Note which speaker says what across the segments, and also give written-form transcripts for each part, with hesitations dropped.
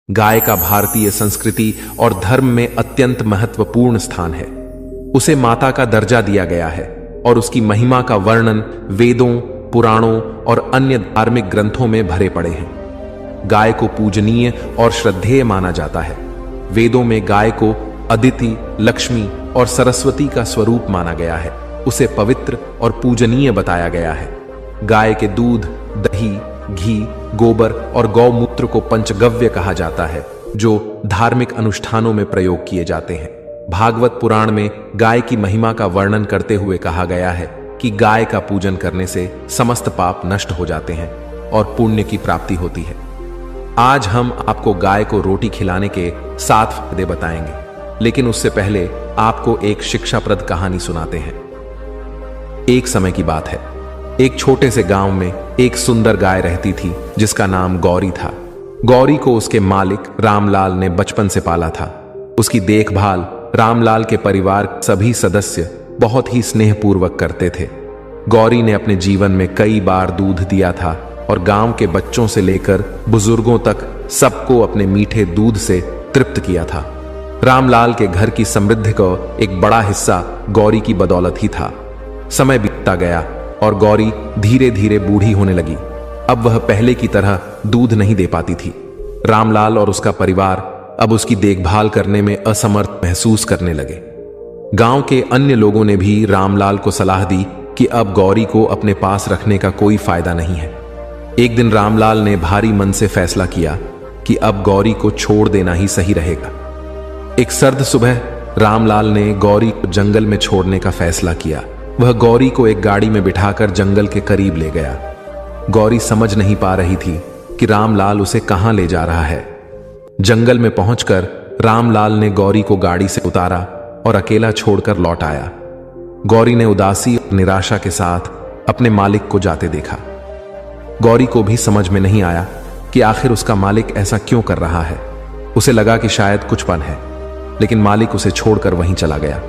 Speaker 1: गाय का भारतीय संस्कृति और धर्म में अत्यंत महत्वपूर्ण स्थान है। उसे माता का दर्जा दिया गया है और उसकी महिमा का वर्णन वेदों, पुराणों और अन्य धार्मिक ग्रंथों में भरे पड़े हैं। गाय को पूजनीय और श्रद्धेय माना जाता है। वेदों में गाय को अदिति, लक्ष्मी और सरस्वती का स्वरूप माना गया है। उसे पवित्र और पूजनीय बताया गया है। गाय के दूध, दही, घी, गोबर और गौमूत्र को पंचगव्य कहा जाता है, जो धार्मिक अनुष्ठानों में प्रयोग किए जाते हैं। भागवत पुराण में गाय की महिमा का वर्णन करते हुए कहा गया है कि गाय का पूजन करने से समस्त पाप नष्ट हो जाते हैं और पुण्य की प्राप्ति होती है। आज हम आपको गाय को रोटी खिलाने के 7 फायदे बताएंगे, लेकिन उससे पहले आपको एक शिक्षाप्रद कहानी सुनाते हैं। एक समय की बात है, एक छोटे से गांव में एक सुंदर गाय रहती थी जिसका नाम गौरी था। गौरी को उसके मालिक रामलाल ने बचपन से पाला था। उसकी देखभाल रामलाल के परिवार सभी सदस्य बहुत ही स्नेहपूर्वक करते थे। गौरी ने अपने जीवन में कई बार दूध दिया था और गांव के बच्चों से लेकर बुजुर्गों तक सबको अपने मीठे दूध से तृप्त किया था। रामलाल के घर की समृद्धि का एक बड़ा हिस्सा गौरी की बदौलत ही था। समय बीतता गया और गौरी धीरे धीरे बूढ़ी होने लगी। अब वह पहले की तरह दूध नहीं दे पाती थी। रामलाल और उसका परिवार अब उसकी देखभाल करने में असमर्थ महसूस करने लगे। गांव के अन्य लोगों ने भी रामलाल को सलाह दी कि अब गौरी को अपने पास रखने का कोई फायदा नहीं है। एक दिन रामलाल ने भारी मन से फैसला किया कि अब गौरी को छोड़ देना ही सही रहेगा। एक सर्द सुबह रामलाल ने गौरी को जंगल में छोड़ने का फैसला किया। वह गौरी को एक गाड़ी में बिठाकर जंगल के करीब ले गया। गौरी समझ नहीं पा रही थी कि रामलाल उसे कहां ले जा रहा है। जंगल में पहुंचकर रामलाल ने गौरी को गाड़ी से उतारा और अकेला छोड़कर लौट आया। गौरी ने उदासी और निराशा के साथ अपने मालिक को जाते देखा। गौरी को भी समझ में नहीं आया कि आखिर उसका मालिक ऐसा क्यों कर रहा है। उसे लगा कि शायद कुछ पन है, लेकिन मालिक उसे छोड़कर वहीं चला गया।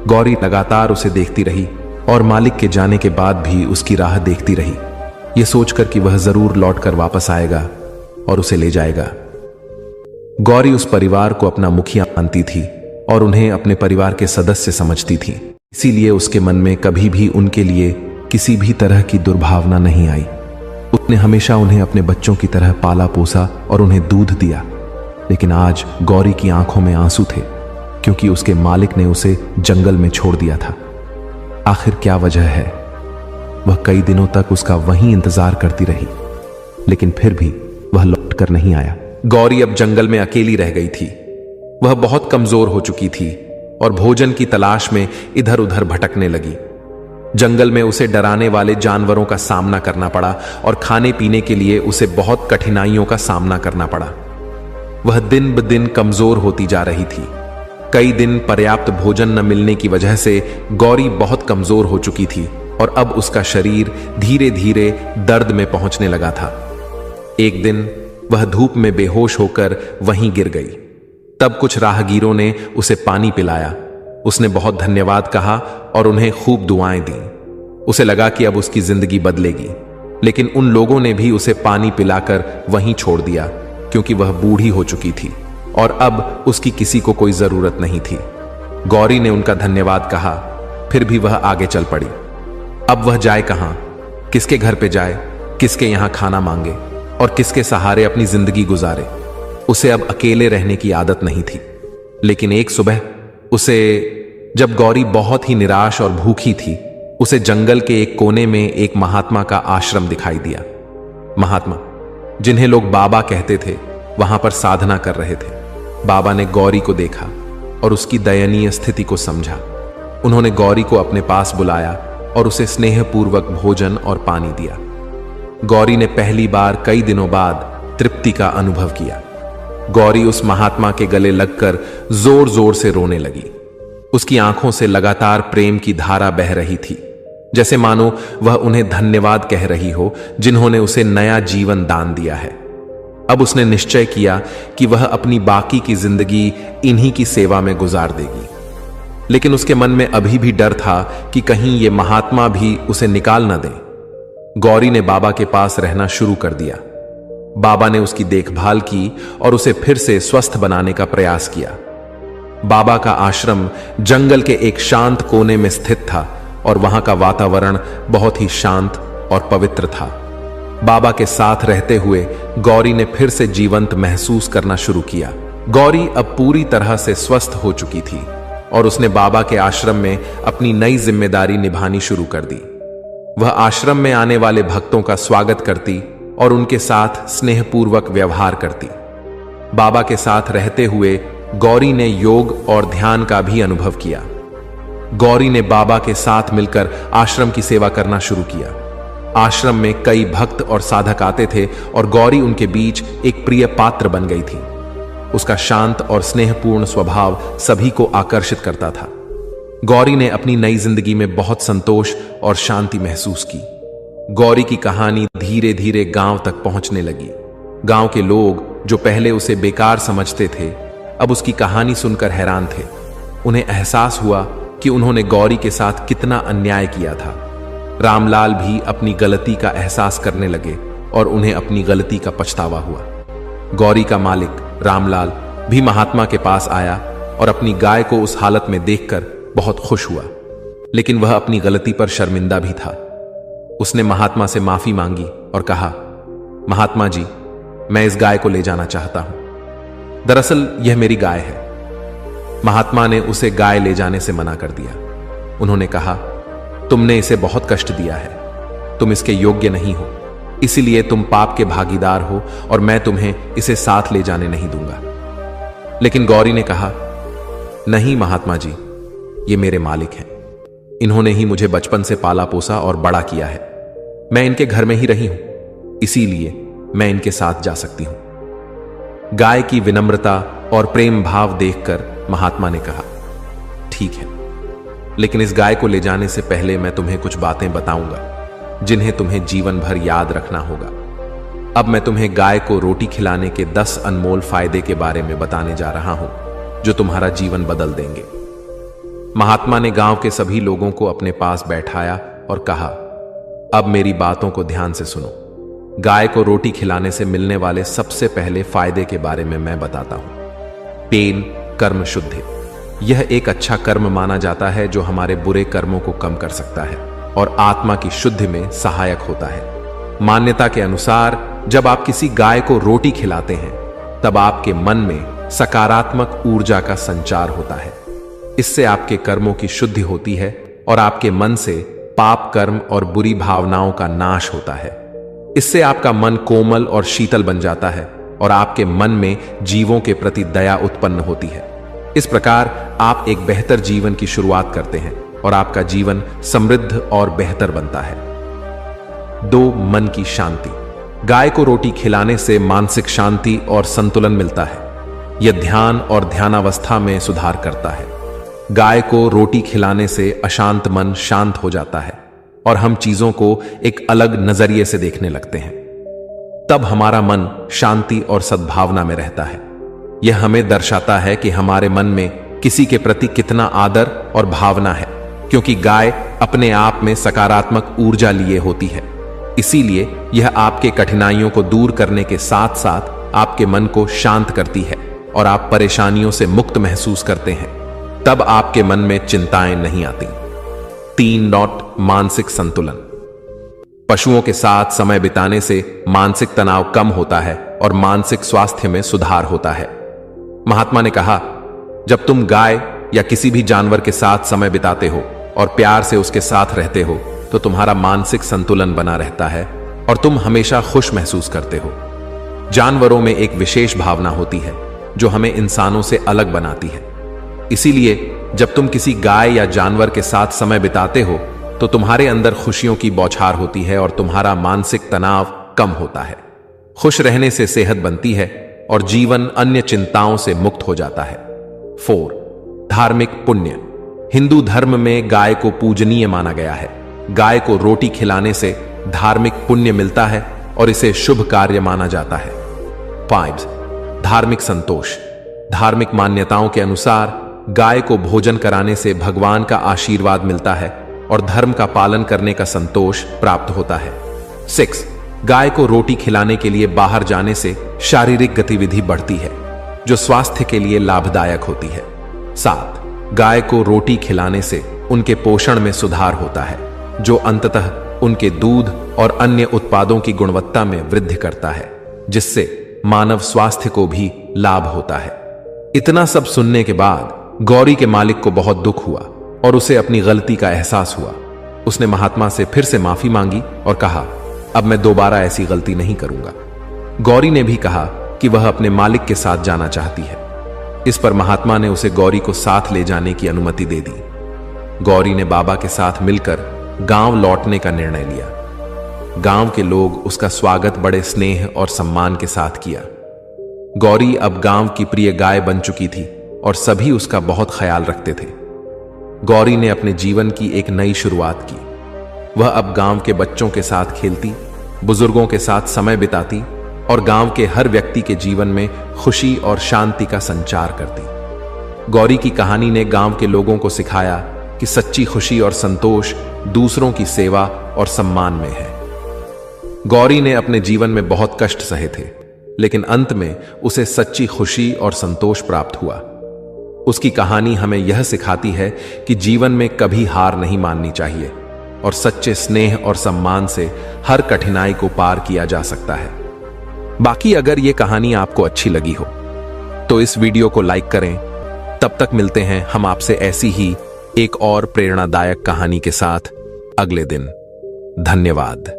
Speaker 1: गौरी लगातार उसे देखती रही और मालिक के जाने के बाद भी उसकी राह देखती रही, यह सोचकर कि वह जरूर लौटकर वापस आएगा और उसे ले जाएगा। गौरी उस परिवार को अपना मुखिया मानती थी और उन्हें अपने परिवार के सदस्य समझती थी। इसीलिए उसके मन में कभी भी उनके लिए किसी भी तरह की दुर्भावना नहीं आई। उसने हमेशा उन्हें अपने बच्चों की तरह पाला पोसा और उन्हें दूध दिया। लेकिन आज गौरी की आंखों में आंसू थे, क्योंकि उसके मालिक ने उसे जंगल में छोड़ दिया था। आखिर क्या वजह है? वह कई दिनों तक उसका वहीं इंतजार करती रही, लेकिन फिर भी वह लौटकर नहीं आया। गौरी अब जंगल में अकेली रह गई थी। वह बहुत कमजोर हो चुकी थी और भोजन की तलाश में इधर उधर भटकने लगी। जंगल में उसे डराने वाले जानवरों का सामना करना पड़ा और खाने पीने के लिए उसे बहुत कठिनाइयों का सामना करना पड़ा। वह दिन ब दिन कमजोर होती जा रही थी। कई दिन पर्याप्त भोजन न मिलने की वजह से गौरी बहुत कमजोर हो चुकी थी और अब उसका शरीर धीरे धीरे दर्द में पहुंचने लगा था। एक दिन वह धूप में बेहोश होकर वहीं गिर गई। तब कुछ राहगीरों ने उसे पानी पिलाया। उसने बहुत धन्यवाद कहा और उन्हें खूब दुआएं दी। उसे लगा कि अब उसकी जिंदगी बदलेगी, लेकिन उन लोगों ने भी उसे पानी पिलाकर वहीं छोड़ दिया, क्योंकि वह बूढ़ी हो चुकी थी और अब उसकी किसी को कोई जरूरत नहीं थी। गौरी ने उनका धन्यवाद कहा, फिर भी वह आगे चल पड़ी। अब वह जाए कहां, किसके घर पे जाए, किसके यहां खाना मांगे और किसके सहारे अपनी जिंदगी गुजारे। उसे अब अकेले रहने की आदत नहीं थी। लेकिन एक सुबह जब गौरी बहुत ही निराश और भूखी थी, उसे जंगल के एक कोने में एक महात्मा का आश्रम दिखाई दिया। महात्मा, जिन्हें लोग बाबा कहते थे, वहां पर साधना कर रहे थे। बाबा ने गौरी को देखा और उसकी दयनीय स्थिति को समझा। उन्होंने गौरी को अपने पास बुलाया और उसे स्नेहपूर्वक भोजन और पानी दिया। गौरी ने पहली बार कई दिनों बाद तृप्ति का अनुभव किया। गौरी उस महात्मा के गले लगकर जोर जोर से रोने लगी। उसकी आंखों से लगातार प्रेम की धारा बह रही थी, जैसे मानो वह उन्हें धन्यवाद कह रही हो, जिन्होंने उसे नया जीवन दान दिया है। अब उसने निश्चय किया कि वह अपनी बाकी की जिंदगी इन्हीं की सेवा में गुजार देगी। लेकिन उसके मन में अभी भी डर था कि कहीं ये महात्मा भी उसे निकाल न दें। गौरी ने बाबा के पास रहना शुरू कर दिया। बाबा ने उसकी देखभाल की और उसे फिर से स्वस्थ बनाने का प्रयास किया। बाबा का आश्रम जंगल के एक शांत कोने में स्थित था और वहां का वातावरण बहुत ही शांत और पवित्र था। बाबा के साथ रहते हुए गौरी ने फिर से जीवंत महसूस करना शुरू किया। गौरी अब पूरी तरह से स्वस्थ हो चुकी थी और उसने बाबा के आश्रम में अपनी नई जिम्मेदारी निभानी शुरू कर दी। वह आश्रम में आने वाले भक्तों का स्वागत करती और उनके साथ स्नेहपूर्वक व्यवहार करती। बाबा के साथ रहते हुए गौरी ने योग और ध्यान का भी अनुभव किया। गौरी ने बाबा के साथ मिलकर आश्रम की सेवा करना शुरू किया। आश्रम में कई भक्त और साधक आते थे और गौरी उनके बीच एक प्रिय पात्र बन गई थी। उसका शांत और स्नेहपूर्ण स्वभाव सभी को आकर्षित करता था। गौरी ने अपनी नई जिंदगी में बहुत संतोष और शांति महसूस की। गौरी की कहानी धीरे धीरे गांव तक पहुंचने लगी। गांव के लोग जो पहले उसे बेकार समझते थे, अब उसकी कहानी सुनकर हैरान थे। उन्हें एहसास हुआ कि उन्होंने गौरी के साथ कितना अन्याय किया था। रामलाल भी अपनी गलती का एहसास करने लगे और उन्हें अपनी गलती का पछतावा हुआ। गौरी का मालिक रामलाल भी महात्मा के पास आया और अपनी गाय को उस हालत में देखकर बहुत खुश हुआ, लेकिन वह अपनी गलती पर शर्मिंदा भी था। उसने महात्मा से माफी मांगी और कहा, महात्मा जी, मैं इस गाय को ले जाना चाहता हूं। दरअसल यह मेरी गाय है। महात्मा ने उसे गाय ले जाने से मना कर दिया। उन्होंने कहा, तुमने इसे बहुत कष्ट दिया है, तुम इसके योग्य नहीं हो, इसीलिए तुम पाप के भागीदार हो और मैं तुम्हें इसे साथ ले जाने नहीं दूंगा। लेकिन गौरी ने कहा, नहीं महात्मा जी, ये मेरे मालिक हैं। इन्होंने ही मुझे बचपन से पाला पोसा और बड़ा किया है। मैं इनके घर में ही रही हूं, इसीलिए मैं इनके साथ जा सकती हूं। गाय की विनम्रता और प्रेम भाव देखकर महात्मा ने कहा, ठीक है, लेकिन इस गाय को ले जाने से पहले मैं तुम्हें कुछ बातें बताऊंगा जिन्हें तुम्हें जीवन भर याद रखना होगा। अब मैं तुम्हें गाय को रोटी खिलाने के 10 अनमोल फायदे के बारे में बताने जा रहा हूं जो तुम्हारा जीवन बदल देंगे। महात्मा ने गांव के सभी लोगों को अपने पास बैठाया और कहा, अब मेरी बातों को ध्यान से सुनो। गाय को रोटी खिलाने से मिलने वाले सबसे पहले फायदे के बारे में मैं बताता हूं। पेन कर्म शुद्धि। यह एक अच्छा कर्म माना जाता है जो हमारे बुरे कर्मों को कम कर सकता है और आत्मा की शुद्धि में सहायक होता है। मान्यता के अनुसार जब आप किसी गाय को रोटी खिलाते हैं तब आपके मन में सकारात्मक ऊर्जा का संचार होता है। इससे आपके कर्मों की शुद्धि होती है और आपके मन से पाप कर्म और बुरी भावनाओं का नाश होता है। इससे आपका मन कोमल और शीतल बन जाता है और आपके मन में जीवों के प्रति दया उत्पन्न होती है। इस प्रकार आप एक बेहतर जीवन की शुरुआत करते हैं और आपका जीवन समृद्ध और बेहतर बनता है। 2. मन की शांति। गाय को रोटी खिलाने से मानसिक शांति और संतुलन मिलता है। यह ध्यान और ध्यानावस्था में सुधार करता है। गाय को रोटी खिलाने से अशांत मन शांत हो जाता है और हम चीजों को एक अलग नजरिए से देखने लगते हैं। तब हमारा मन शांति और सद्भावना में रहता है। यह हमें दर्शाता है कि हमारे मन में किसी के प्रति कितना आदर और भावना है, क्योंकि गाय अपने आप में सकारात्मक ऊर्जा लिए होती है। इसीलिए यह आपके कठिनाइयों को दूर करने के साथ साथ आपके मन को शांत करती है और आप परेशानियों से मुक्त महसूस करते हैं। तब आपके मन में चिंताएं नहीं आती। 3. मानसिक संतुलन। पशुओं के साथ समय बिताने से मानसिक तनाव कम होता है और मानसिक स्वास्थ्य में सुधार होता है। महात्मा ने कहा, जब तुम गाय या किसी भी जानवर के साथ समय बिताते हो और प्यार से उसके साथ रहते हो तो तुम्हारा मानसिक संतुलन बना रहता है और तुम हमेशा खुश महसूस करते हो। जानवरों में एक विशेष भावना होती है जो हमें इंसानों से अलग बनाती है। इसीलिए जब तुम किसी गाय या जानवर के साथ समय बिताते हो तो तुम्हारे अंदर खुशियों की बौछार होती है और तुम्हारा मानसिक तनाव कम होता है। खुश रहने से सेहत बनती है और जीवन अन्य चिंताओं से मुक्त हो जाता है। 4. धार्मिक पुण्य। हिंदू धर्म में गाय को पूजनीय माना गया है। गाय को रोटी खिलाने से धार्मिक पुण्य मिलता है और इसे शुभ कार्य माना जाता है। 5. धार्मिक संतोष। धार्मिक मान्यताओं के अनुसार गाय को भोजन कराने से भगवान का आशीर्वाद मिलता है और धर्म का पालन करने का संतोष प्राप्त होता है। 6. गाय को रोटी खिलाने के लिए बाहर जाने से शारीरिक गतिविधि बढ़ती है, जो स्वास्थ्य के लिए लाभदायक होती है। 7. गाय को रोटी खिलाने से उनके पोषण में सुधार होता है, जो अंततः उनके दूध और अन्य उत्पादों की गुणवत्ता में वृद्धि करता है, जिससे मानव स्वास्थ्य को भी लाभ होता है। इतना सब सुनने के बाद गौरी के मालिक को बहुत दुख हुआ और उसे अपनी गलती का एहसास हुआ। उसने महात्मा से फिर से माफी मांगी और कहा, अब मैं दोबारा ऐसी गलती नहीं करूंगा। गौरी ने भी कहा कि वह अपने मालिक के साथ जाना चाहती है। इस पर महात्मा ने उसे गौरी को साथ ले जाने की अनुमति दे दी। गौरी ने बाबा के साथ मिलकर गांव लौटने का निर्णय लिया। गांव के लोग उसका स्वागत बड़े स्नेह और सम्मान के साथ किया। गौरी अब गांव की प्रिय गाय बन चुकी थी और सभी उसका बहुत ख्याल रखते थे। गौरी ने अपने जीवन की एक नई शुरुआत की। वह अब गांव के बच्चों के साथ खेलती, बुजुर्गों के साथ समय बिताती और गांव के हर व्यक्ति के जीवन में खुशी और शांति का संचार करती। गौरी की कहानी ने गांव के लोगों को सिखाया कि सच्ची खुशी और संतोष दूसरों की सेवा और सम्मान में है। गौरी ने अपने जीवन में बहुत कष्ट सहे थे, लेकिन अंत में उसे सच्ची खुशी और संतोष प्राप्त हुआ। उसकी कहानी हमें यह सिखाती है कि जीवन में कभी हार नहीं माननी चाहिए और सच्चे स्नेह और सम्मान से हर कठिनाई को पार किया जा सकता है। बाकी अगर यह कहानी आपको अच्छी लगी हो तो इस वीडियो को लाइक करें। तब तक मिलते हैं हम आपसे ऐसी ही एक और प्रेरणादायक कहानी के साथ अगले दिन। धन्यवाद।